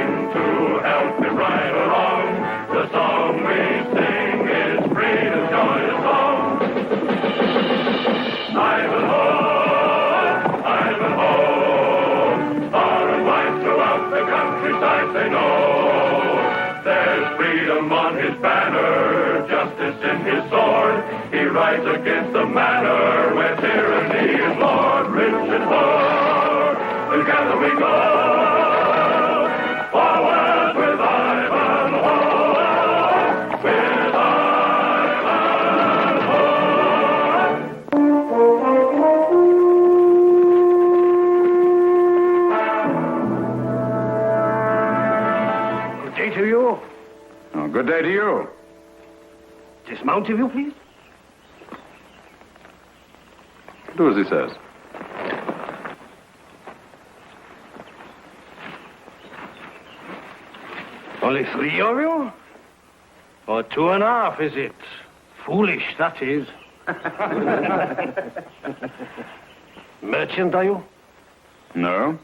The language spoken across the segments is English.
sing to help it right along. The song we sing is freedom's joyous song. Ivanhoe, Ivanhoe, far and wide throughout the countryside they know. There's freedom on his banner, justice in his sword. He rides against the manor where tyranny is lord. Rich and poor, together we go. Forward with Ivanhoe, with Ivanhoe. Good day to you. Oh, good day to you. Dismount, if you please. Do as he says. Only 3 of you? Or 2.5, is it? Foolish, that is. Merchant, are you? No.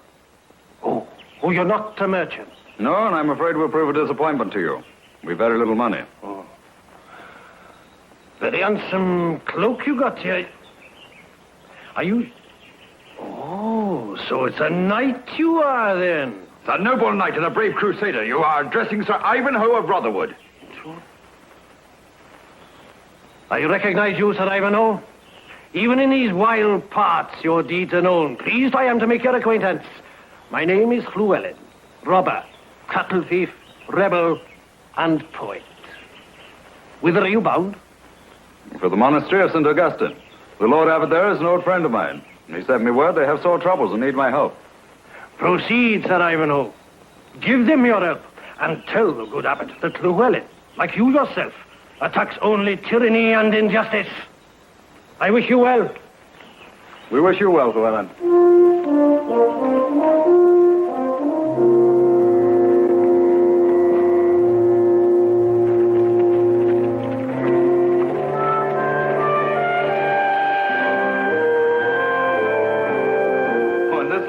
Oh, you're not a merchant. No, and I'm afraid we'll prove a disappointment to you. We've very little money. Oh. Very handsome cloak you got here. Are you... Oh, so it's a knight you are, then. A noble knight and a brave crusader. You are addressing Sir Ivanhoe of Rotherwood. I recognize you, Sir Ivanhoe. Even in these wild parts, your deeds are known. Pleased I am to make your acquaintance. My name is Llewellyn, robber, cattle thief, rebel, and poet. Whither are you bound? For the monastery of St. Augustine. The Lord Abbot there is an old friend of mine. He sent me word they have sore troubles and need my help. Proceed, Sir Ivanhoe. Give them your help, and tell the good abbot that Llewellyn, like you yourself, attacks only tyranny and injustice. I wish you well. We wish you well, Llewellyn.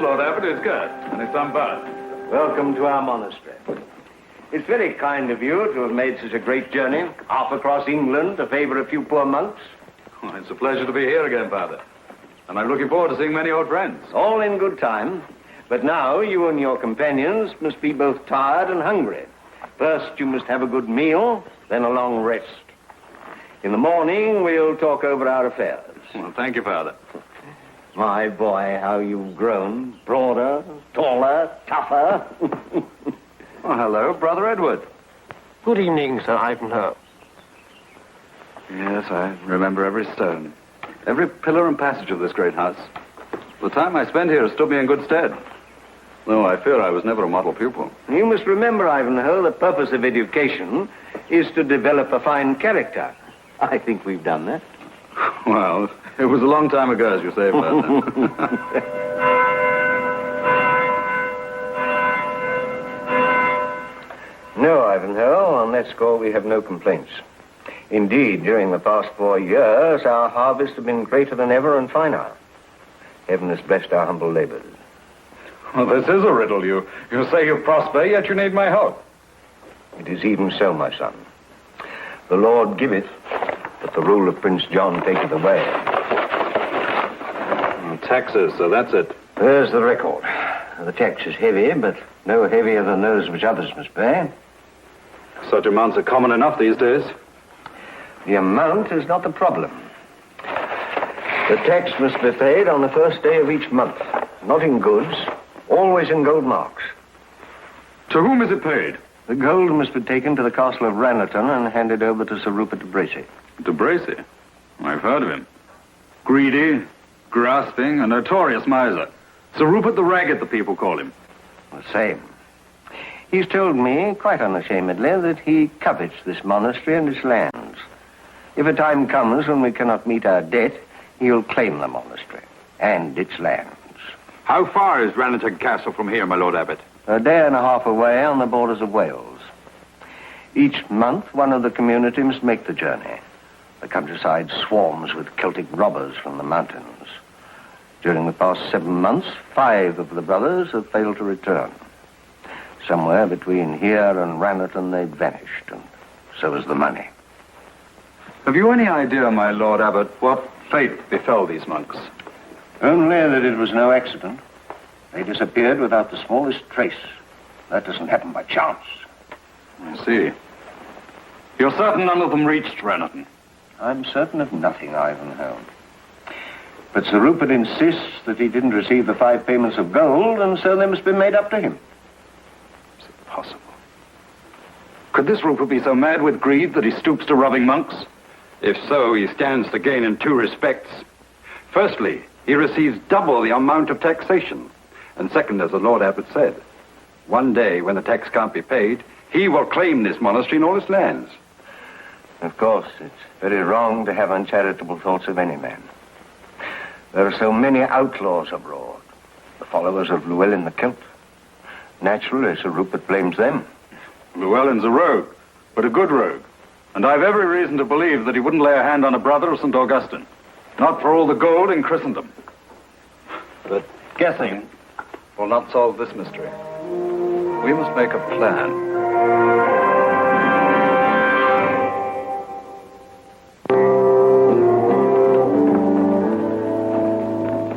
Lord Abbot is good, and his son Bud. Welcome to our monastery. It's very kind of you to have made such a great journey, half across England to favor a few poor monks. Oh, it's a pleasure to be here again, Father. And I'm looking forward to seeing many old friends. All in good time. But now you and your companions must be both tired and hungry. First, you must have a good meal, then a long rest. In the morning, we'll talk over our affairs. Well, thank you, Father. My boy, how you've grown. Broader, taller, tougher. Oh, hello, Brother Edward. Good evening, Sir Ivanhoe. Yes, I remember every stone. Every pillar and passage of this great house. The time I spent here has stood me in good stead. Though I fear I was never a model pupil. You must remember, Ivanhoe, the purpose of education is to develop a fine character. I think we've done that. Well, it was a long time ago, as you say, Father. No, Ivanhoe, on that score we have no complaints. Indeed, during the past 4 years, our harvest has been greater than ever and finer. Heaven has blessed our humble labors. Well, this is a riddle. You say you prosper, yet you need my help. It is even so, my son. The Lord giveth, but the rule of Prince John taketh away. Taxes, so that's it. There's the record. The tax is heavy, but no heavier than those which others must pay. Such amounts are common enough these days. The amount is not the problem. The tax must be paid on the first day of each month. Not in goods, always in gold marks. To whom is it paid? The gold must be taken to the castle of Ranelagh and handed over to Sir Rupert de Bracy. De Bracy? I've heard of him. Greedy, grasping, a notorious miser. Sir Rupert the Ragged, the people call him. The same. He's told me, quite unashamedly, that he covets this monastery and its lands. If a time comes when we cannot meet our debt, he'll claim the monastery and its lands. How far is Ranelagh Castle from here, my Lord Abbot? A day and a half away on the borders of Wales. Each month, one of the community must make the journey. The countryside swarms with Celtic robbers from the mountains. During the past 7 months, 5 of the brothers have failed to return. somewhere between here and Rannerton they'd vanished, and so was the money. Have you any idea, my Lord Abbot, what fate befell these monks? Only that it was no accident. They disappeared without the smallest trace. That doesn't happen by chance. I see. You're certain none of them reached Rannerton? I'm certain of nothing, Ivanhoe. But Sir Rupert insists that he didn't receive the 5 payments of gold, and so they must be made up to him. Is it possible? Could this Rupert be so mad with greed that he stoops to robbing monks? If so, he stands to gain in 2 respects. Firstly, he receives double the amount of taxation. And second, as the Lord Abbot said, one day when the tax can't be paid, he will claim this monastery and all its lands. Of course, it's very wrong to have uncharitable thoughts of any man. There are so many outlaws abroad, the followers of Llewellyn the Celt. Naturally, Sir Rupert blames them. Llewellyn's a rogue, but a good rogue. And I've every reason to believe that he wouldn't lay a hand on a brother of St. Augustine. Not for all the gold in Christendom. But guessing will not solve this mystery. We must make a plan.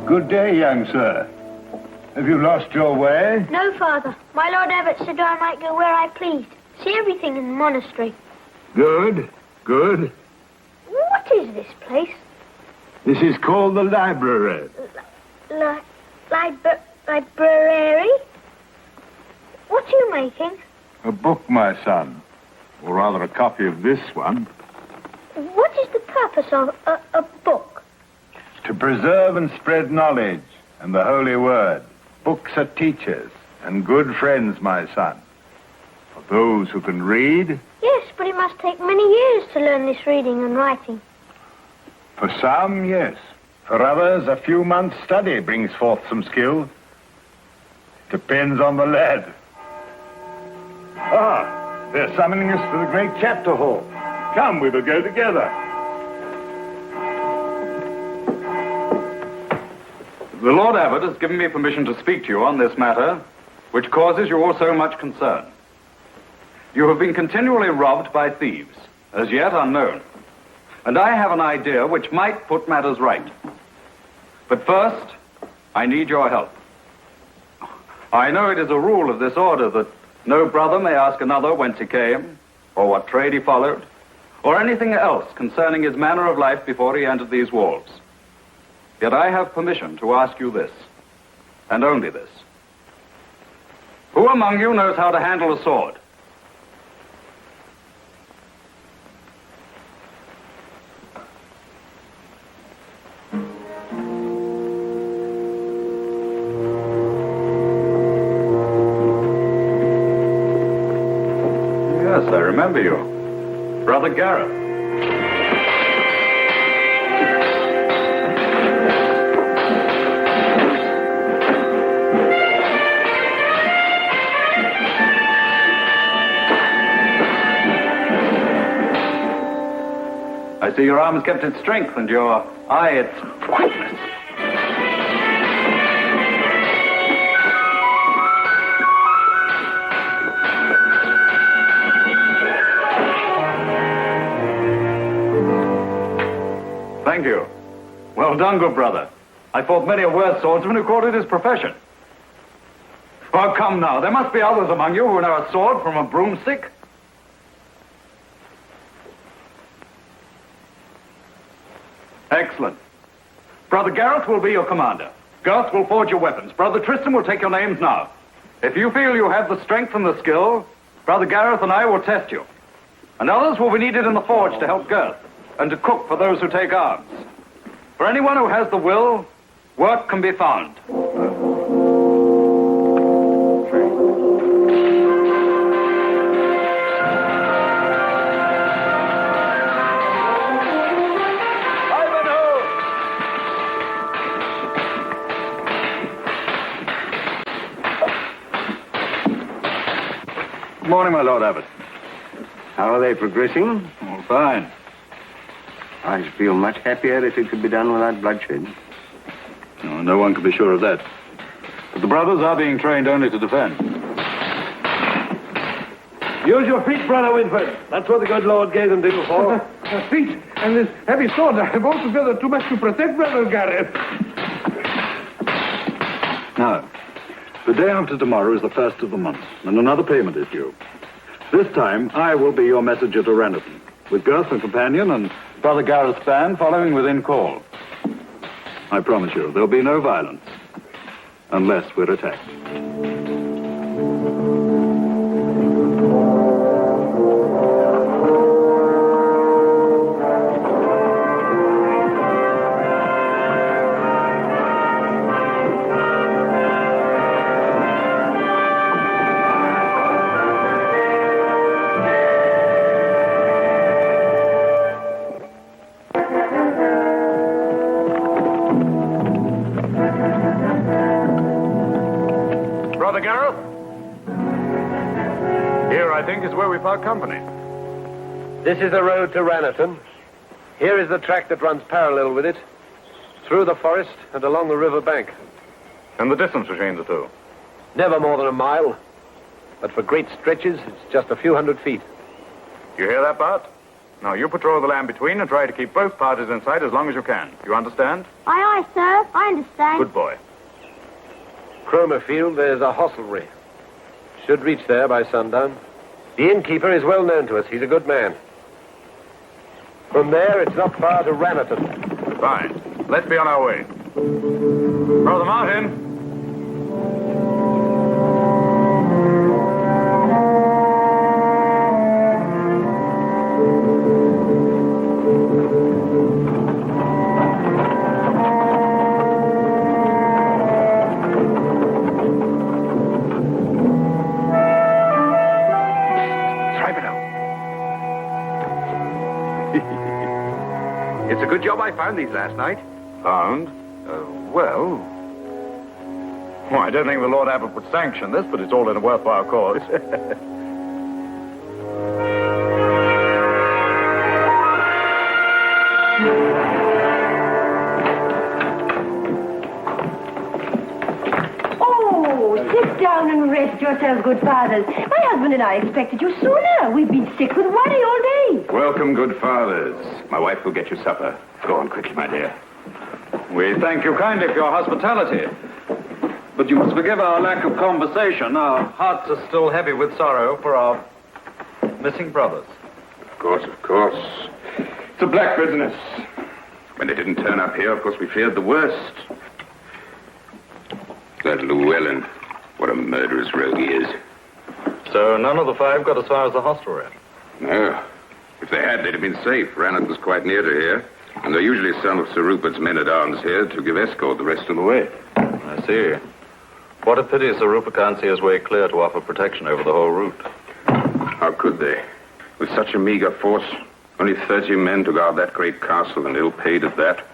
Good day, young sir. Have you lost your way? No, Father. My Lord Abbot said I might go where I pleased. See everything in the monastery. Good, good. What is this place? This is called the library. Library? What are you making? A book, my son. Or rather, a copy of this one. What is the purpose of a book? To preserve and spread knowledge and the holy word. Books are teachers and good friends, my son. For those who can read. Yes, but it must take many years to learn this reading and writing. For some, yes. For others, a few months' study brings forth some skill. Depends on the lad. Ah, they're summoning us to the great chapter hall. Come, we will go together. The Lord Abbot has given me permission to speak to you on this matter, which causes you all so much concern. You have been continually robbed by thieves, as yet unknown. And I have an idea which might put matters right. But first, I need your help. I know it is a rule of this order that no brother may ask another whence he came, or what trade he followed, or anything else concerning his manner of life before he entered these walls. Yet I have permission to ask you this, and only this. Who among you knows how to handle a sword? Yes, I remember you. Brother Gareth. I see your arm has kept its strength and your eye its whiteness. Thank you. Well done, good brother. I fought many a worse swordsman who called it his profession. Well, come now. There must be others among you who know a sword from a broomstick. Excellent. Brother Gareth will be your commander. Garth will forge your weapons. Brother Tristan will take your names now. If you feel you have the strength and the skill, Brother Gareth and I will test you. And others will be needed in the forge to help Garth and to cook for those who take arms. For anyone who has the will, work can be found. Good morning, my Lord Abbot. How are they progressing? Oh, fine. I should feel much happier if it could be done without bloodshed. No one can be sure of that. But the brothers are being trained only to defend. Use your feet, Brother Winford. That's what the good Lord gave them to you for. Feet and this heavy sword have altogether too much to protect, Brother Gareth. Now, the day after tomorrow is the first of the month, and another payment is due. This time, I will be your messenger to Rennerton, with Gurth and companion and Brother Gareth's band following within call. I promise you, there'll be no violence, unless we're attacked. Brother Gareth? Here, I think, is where we part company. This is the road to Rannerton. Here is the track that runs parallel with it, through the forest and along the river bank. And the distance between the two? Never more than a mile. But for great stretches, it's just a few hundred feet. You hear that, Bart? Now, you patrol the land between and try to keep both parties in sight as long as you can. You understand? Aye, aye, sir. I understand. Good boy. Cromerfield, there's a hostelry. Should reach there by sundown. The innkeeper is well known to us. He's a good man. From there, it's not far to Rannerton. Fine. Let's be on our way. Brother Martin. It's a good job I found these last night. Found? Well... I don't think the Lord Abbot would sanction this, but it's all in a worthwhile cause. Oh, sit down and rest yourselves, good fathers. My husband and I expected you sooner. We've been sick with worry all day. Welcome, good fathers. My wife will get you supper. Go on quickly, my dear. We thank you kindly for your hospitality. But you must forgive our lack of conversation. Our hearts are still heavy with sorrow for our missing brothers. Of course, of course. It's a black business. When they didn't turn up here, of course, we feared the worst. That Llewellyn, what a murderous rogue he is. So none of the five got as far as the hostelry? No. If they had, they'd have been safe. Rannoch was quite near to here. And they're usually some of Sir Rupert's men-at-arms here to give escort the rest of the way. I see. What a pity Sir Rupert can't see his way clear to offer protection over the whole route. How could they? With such a meager force, only 30 men to guard that great castle and ill-paid at that.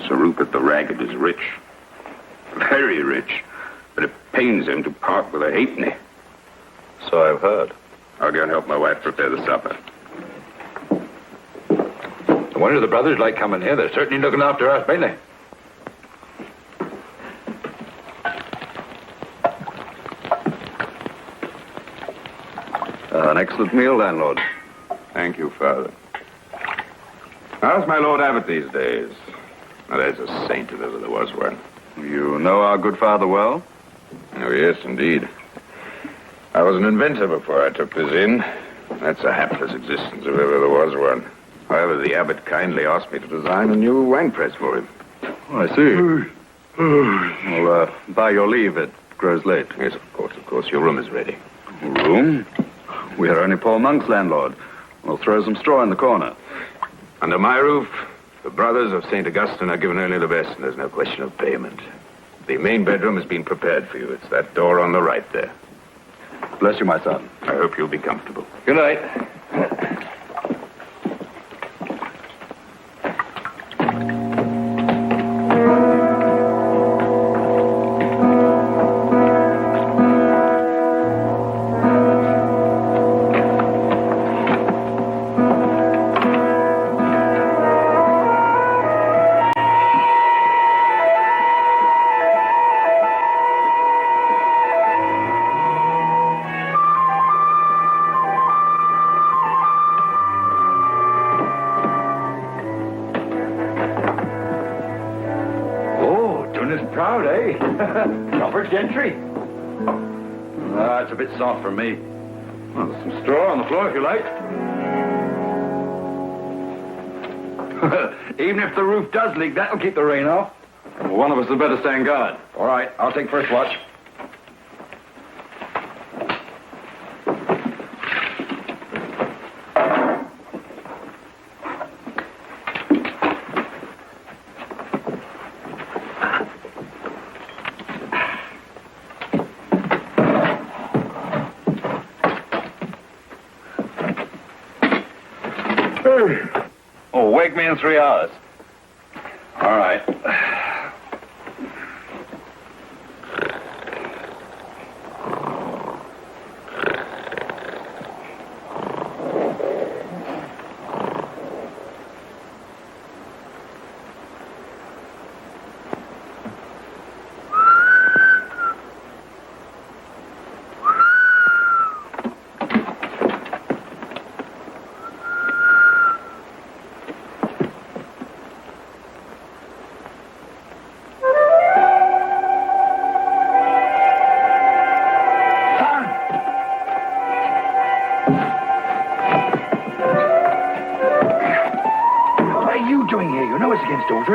Sir Rupert the Ragged is rich. Very rich. But it pains him to part with a halfpenny. So I've heard. I'll go and help my wife prepare the supper. I wonder if the brothers like coming here. They're certainly looking after us, ain't they? An excellent meal, landlord. Thank you, Father. How's my Lord Abbot these days? Now, there's a saint if ever there was one. You know our good father well? Oh, yes, indeed. I was an inventor before I took this inn. That's a hapless existence if ever there was one. However, the abbot kindly asked me to design a new wine press for him. Oh, I see. Well, by your leave, it grows late. Yes, of course. Your room is ready. Room? We are only poor monks, landlord. We'll throw some straw in the corner. Under my roof, the brothers of St. Augustine are given only the best, and there's no question of payment. The main bedroom has been prepared for you. It's that door on the right there. Bless you, my son. I hope you'll be comfortable. Good night. gentry. Proper gentry. Ah, it's a bit soft for me. Well, there's some straw on the floor if you like. Even if the roof does leak, that'll keep the rain off. Well, one of us had better stay on guard. All right, I'll take first watch. Oh, wake me in 3 hours. All right.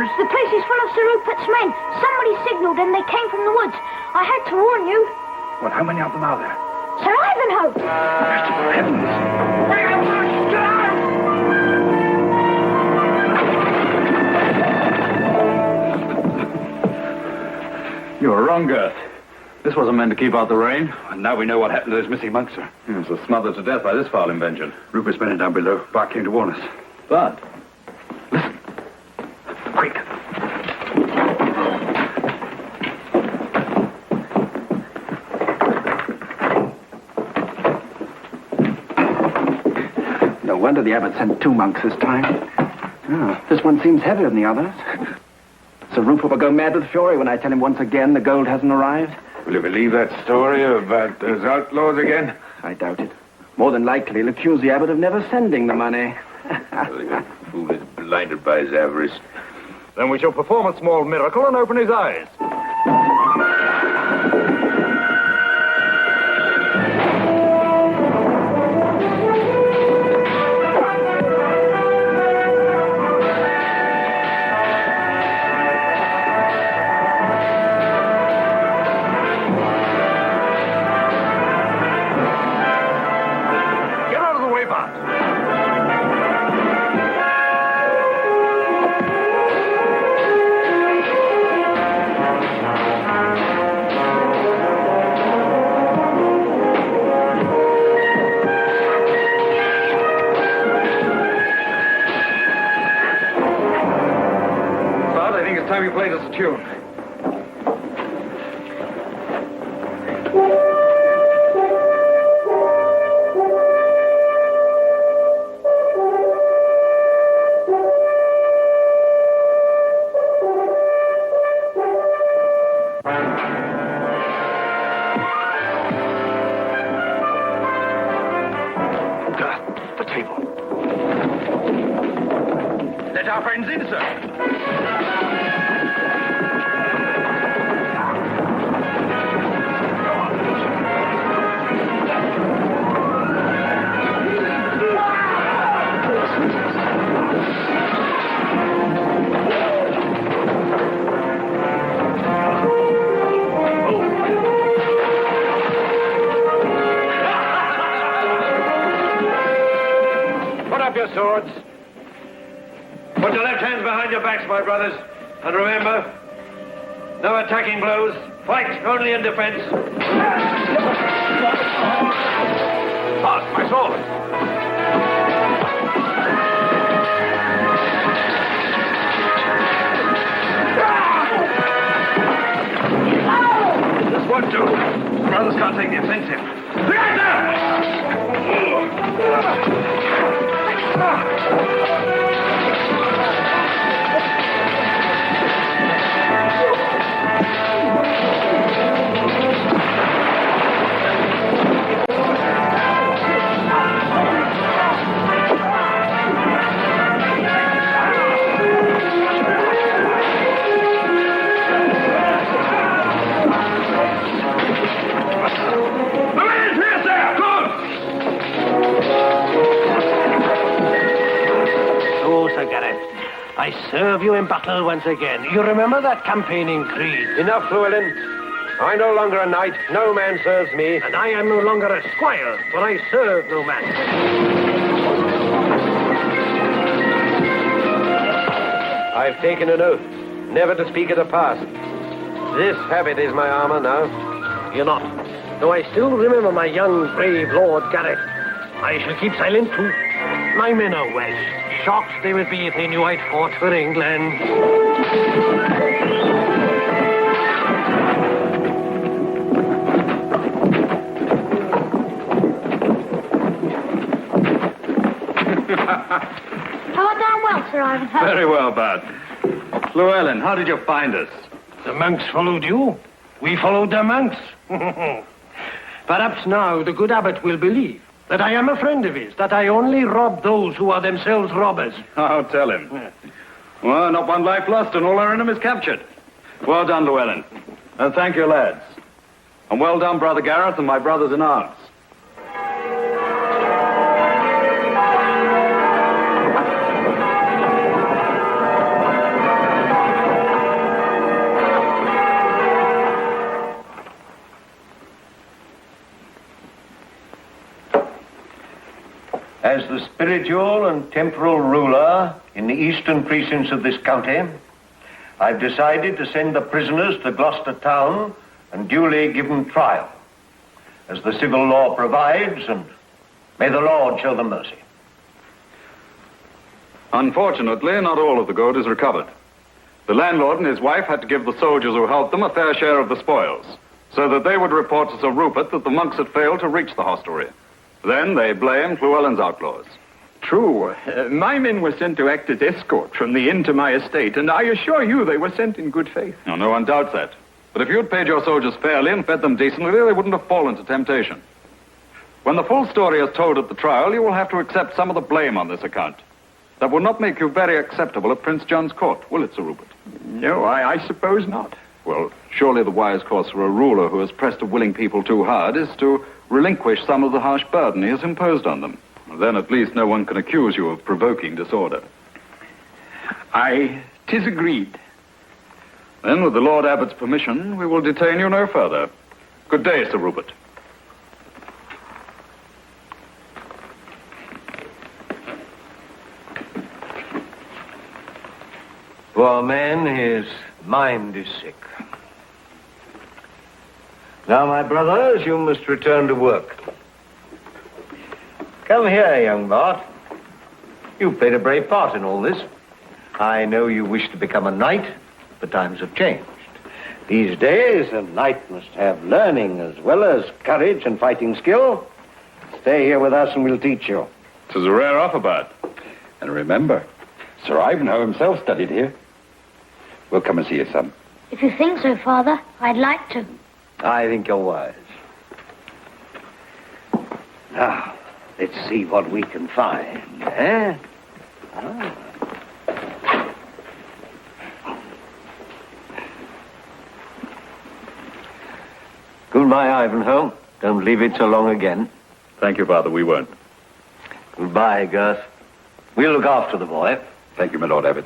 The place is full of Sir Rupert's men. Somebody signaled and they came from the woods. I had to warn you. Well, how many of them are there? Sir Ivanhoe! You were wrong, Girth. This wasn't meant to keep out the rain. And now we know what happened to those missing monks, sir. He was smothered to death by this foul invention. Rupert's men are down below. Bart came to warn us. Bart? Listen. Quick. No wonder the abbot sent 2 monks this time. Oh, this one seems heavier than the others. Sir Rupert will go mad with fury when I tell him once again the gold hasn't arrived. Will you believe that story about those outlaws again? I doubt it. More than likely, he'll accuse the abbot of never sending the money. The fool is blinded by his avarice. Then we shall perform a small miracle and open his eyes. Get out of the way, Bart. Time you played us a tune. The table. Let our friends in, sir. Put up your swords. Put your left hands behind your backs, my brothers. And remember, no attacking blows. Fight only in defense. Pass my sword. This won't do. Brothers can't take the offensive. I serve you in battle once again. You remember that campaigning creed? Enough, Llewellyn. I no longer a knight. No man serves me. And I am no longer a squire, for I serve no man. I've taken an oath never to speak of the past. This habit is my armor now. You're not. Though I still remember my young, brave Lord Gareth. I shall keep silent, too. My men are Welsh. Shocked they would be if they knew I'd fought for England. How down well, Sir Ivanhoe? Very well, Bud. Llewellyn, how did you find us? The monks followed you. We followed the monks. Perhaps now the good abbot will believe that I am a friend of his, that I only rob those who are themselves robbers. I'll tell him. Well, not one life lost and all our enemies captured. Well done, Llewellyn. And thank you, lads. And well done, Brother Gareth and my brothers in arms. As the spiritual and temporal ruler in the eastern precincts of this county, I've decided to send the prisoners to Gloucester town and duly give them trial, as the civil law provides, and may the Lord show them mercy. Unfortunately, not all of the gold is recovered. The landlord and his wife had to give the soldiers who helped them a fair share of the spoils, so that they would report to Sir Rupert that the monks had failed to reach the hostelry. Then they blamed Llewellyn's outlaws. True. My men were sent to act as escort from the inn to my estate, and I assure you they were sent in good faith. No, no one doubts that. But if you'd paid your soldiers fairly and fed them decently, they wouldn't have fallen to temptation. When the full story is told at the trial, you will have to accept some of the blame on this account. That will not make you very acceptable at Prince John's court, will it, Sir Rupert? No, I suppose not. Well, surely the wise course for a ruler who has pressed a willing people too hard is to relinquish some of the harsh burden he has imposed on them. Then at least no one can accuse you of provoking disorder. 'Tis agreed. Then, with the Lord Abbot's permission, we will detain you no further. Good day, Sir Rupert. Poor man, his mind is sick. Now, my brothers, you must return to work. Come here, young Bart. You played a brave part in all this. I know you wish to become a knight, but times have changed. These days, a knight must have learning as well as courage and fighting skill. Stay here with us and we'll teach you. 'Tis a rare offer, Bart. And remember, Sir Ivanhoe himself studied here. We'll come and see you, son. If you think so, Father, I'd like to. I think you're wise. Now, let's see what we can find, eh? Goodbye, Ivanhoe. Don't leave it so long again. Thank you, Father, we won't. Goodbye, Garth. We'll look after the boy. Thank you, my Lord Abbot.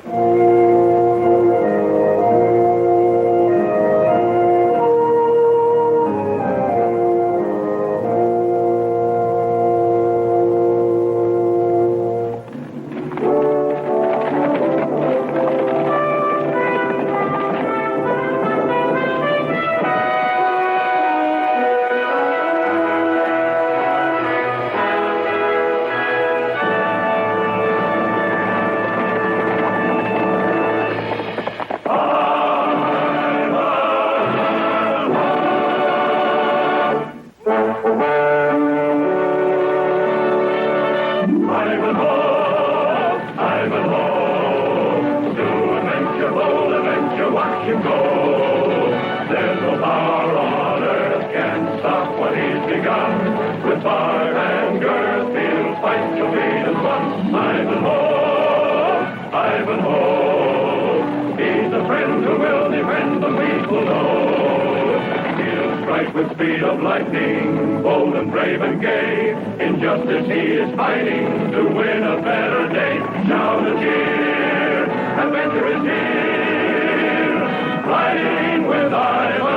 With speed of lightning, bold and brave and gay, injustice he is fighting to win a better day. Shout a cheer! Adventure is here, riding with Ivanhoe.